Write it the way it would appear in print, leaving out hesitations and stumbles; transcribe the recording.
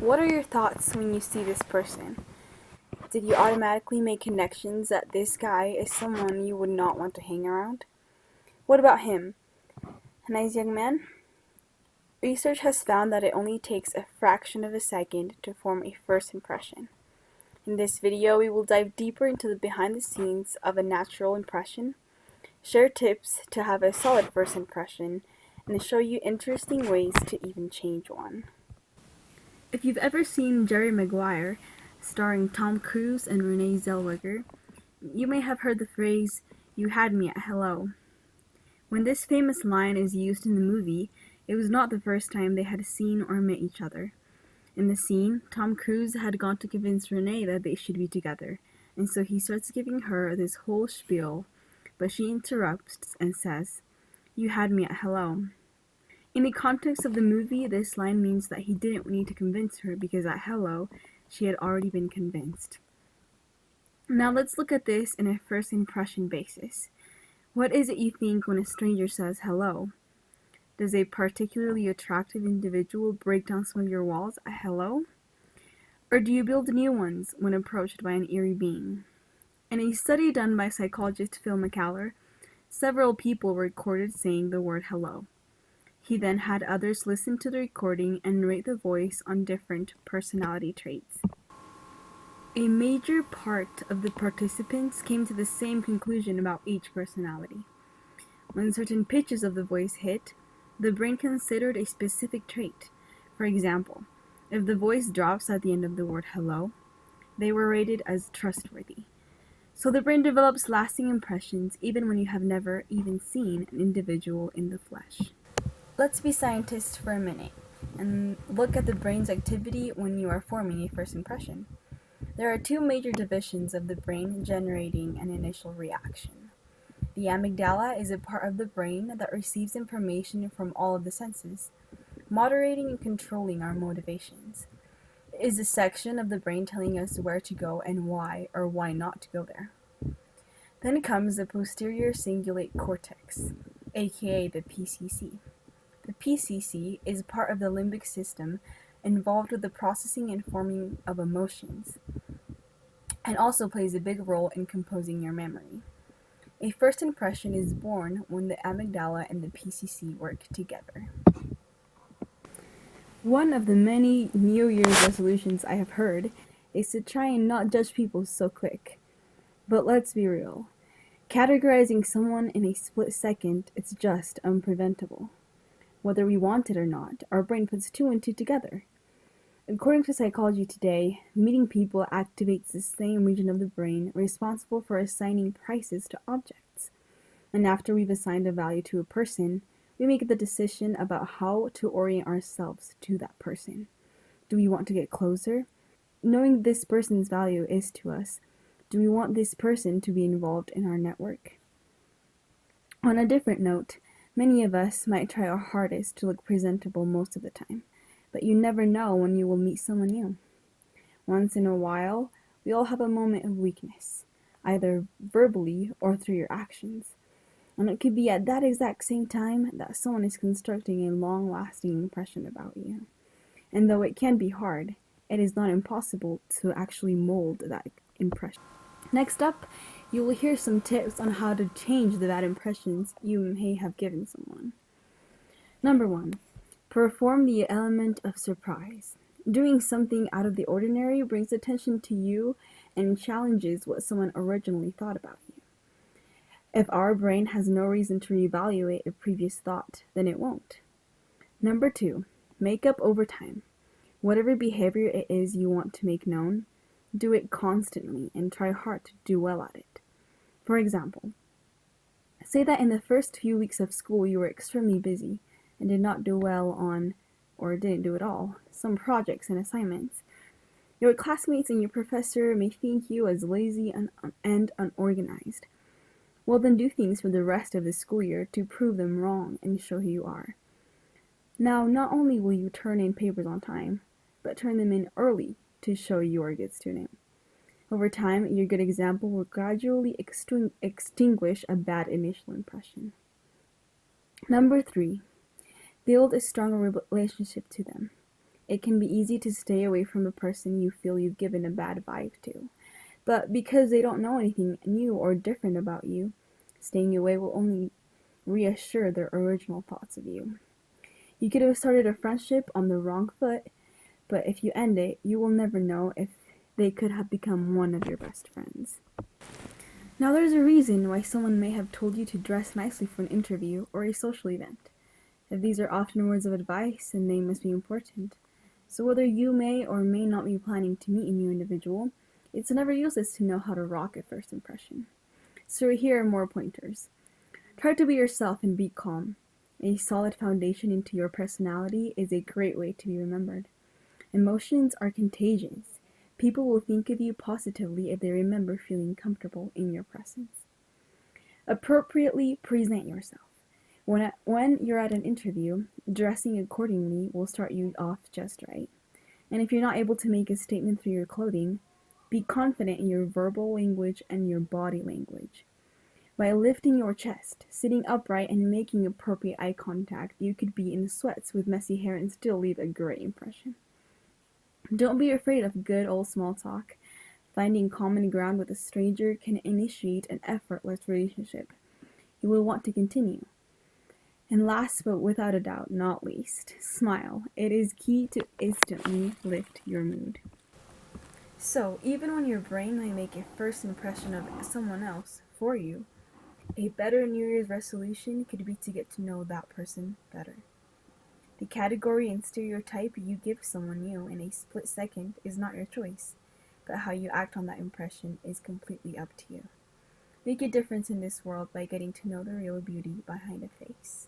What are your thoughts when you see this person? Did you automatically make connections that this guy is someone you would not want to hang around? What about him? A nice young man? Research has found that it only takes a fraction of a second to form a first impression. In this video, we will dive deeper into the behind the scenes of a natural impression, share tips to have a solid first impression, and show you interesting ways to even change one. If you've ever seen Jerry Maguire, starring Tom Cruise and Renee Zellweger, you may have heard the phrase, "You had me at hello." When this famous line is used in the movie, it was not the first time they had seen or met each other. In the scene, Tom Cruise had gone to convince Renee that they should be together, and so he starts giving her this whole spiel, but she interrupts and says, "You had me at hello." In the context of the movie, this line means that he didn't need to convince her because at hello, she had already been convinced. Now let's look at this in a first impression basis. What is it you think when a stranger says hello? Does a particularly attractive individual break down some of your walls at hello? Or do you build new ones when approached by an eerie being? In a study done by psychologist Phil McCallar, several people were recorded saying the word hello. He then had others listen to the recording and rate the voice on different personality traits. A major part of the participants came to the same conclusion about each personality. When certain pitches of the voice hit, the brain considered a specific trait. For example, if the voice drops at the end of the word hello, they were rated as trustworthy. So the brain develops lasting impressions even when you have never even seen an individual in the flesh. Let's be scientists for a minute and look at the brain's activity when you are forming a first impression. There are two major divisions of the brain generating an initial reaction. The amygdala is a part of the brain that receives information from all of the senses, moderating and controlling our motivations. It is a section of the brain telling us where to go and why or why not to go there. Then comes the posterior cingulate cortex, aka the PCC. The PCC is part of the limbic system involved with the processing and forming of emotions, and also plays a big role in composing your memory. A first impression is born when the amygdala and the PCC work together. One of the many New Year's resolutions I have heard is to try and not judge people so quick. But let's be real. Categorizing someone in a split second is just unpreventable. Whether we want it or not, our brain puts two and two together. According to Psychology Today, meeting people activates the same region of the brain responsible for assigning prices to objects. And after we've assigned a value to a person, we make the decision about how to orient ourselves to that person. Do we want to get closer? Knowing this person's value is to us, do we want this person to be involved in our network? On a different note, many of us might try our hardest to look presentable most of the time, but you never know when you will meet someone new. Once in a while, we all have a moment of weakness, either verbally or through your actions. And it could be at that exact same time that someone is constructing a long-lasting impression about you. And though it can be hard, it is not impossible to actually mold that impression. Next up, you will hear some tips on how to change the bad impressions you may have given someone. Number 1. Perform the element of surprise. Doing something out of the ordinary brings attention to you and challenges what someone originally thought about you. If our brain has no reason to reevaluate a previous thought, then it won't. Number 2. Make up over time. Whatever behavior it is you want to make known, do it constantly and try hard to do well at it. For example, say that in the first few weeks of school you were extremely busy and did not do well on, or didn't do at all, some projects and assignments. Your classmates and your professor may think you as lazy and unorganized. Well, then do things for the rest of the school year to prove them wrong and show who you are. Now, not only will you turn in papers on time, but turn them in early to show you are a good student. Over time, your good example will gradually extinguish a bad initial impression. Number 3. Build a stronger relationship to them. It can be easy to stay away from a person you feel you've given a bad vibe to. But because they don't know anything new or different about you, staying away will only reassure their original thoughts of you. You could have started a friendship on the wrong foot, but if you end it, you will never know if they could have become one of your best friends. Now there's a reason why someone may have told you to dress nicely for an interview or a social event. If these are often words of advice, then they must be important. So whether you may or may not be planning to meet a new individual, it's never useless to know how to rock at first impression. So here are more pointers. Try to be yourself and be calm. A solid foundation into your personality is a great way to be remembered. Emotions are contagious. People will think of you positively if they remember feeling comfortable in your presence. Appropriately present yourself. When you're at an interview, dressing accordingly will start you off just right. And if you're not able to make a statement through your clothing, be confident in your verbal language and your body language. By lifting your chest, sitting upright, and making appropriate eye contact, you could be in sweats with messy hair and still leave a great impression. Don't be afraid of good old small talk. Finding common ground with a stranger can initiate an effortless relationship you will want to continue. And last but without a doubt not least, smile. It is key to instantly lift your mood. So, even when your brain may make a first impression of someone else for you, a better New Year's resolution could be to get to know that person better. The category and stereotype you give someone new in a split second is not your choice, but how you act on that impression is completely up to you. Make a difference in this world by getting to know the real beauty behind a face.